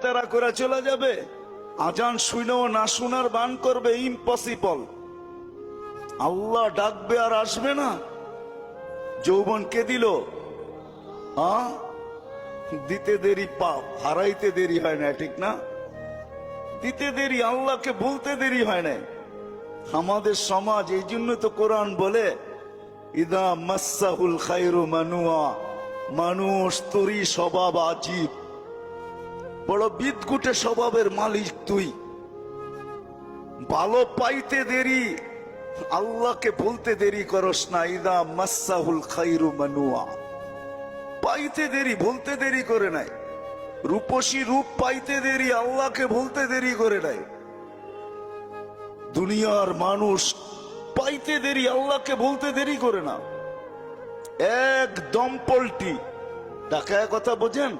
তারা করে চলে যাবে, আজান শুনেও না শোনার বান করবে, ইম্পসিবল। আল্লাহ ডাকবে আর আসবে না। যৌবন কে দিল? দিতে দেরি পাপ, হারাইতে দেরি হয় না, ঠিক না? দিতে দেরি, আল্লাহকে বলতে দেরি হয় না। আমাদের সমাজ, এই জন্য তো কোরআন বলে ইদা মাসাহুল খায়রু মানুয়া, মানুষ তোরই স্বভাব আজীব, বড় বিদঘুটে স্বভাবের মালিক তুই। ভালো পাইতে দেরি, আল্লাহকে বলতে দেরি করস না। ইদা মাসাহুল খায়রু মানুয়া, পাইতে দেরি, বলতে দেরি করে নাই। রূপসী রূপ পাইতে দেরি, আল্লাহকে বলতে দেরি করে নাই। দুনিয়ার মানুষ পাইতে দেরি, আল্লাহকে বলতে দেরি করে না। একদম পল্টি। টাকা কথা বোঝেন?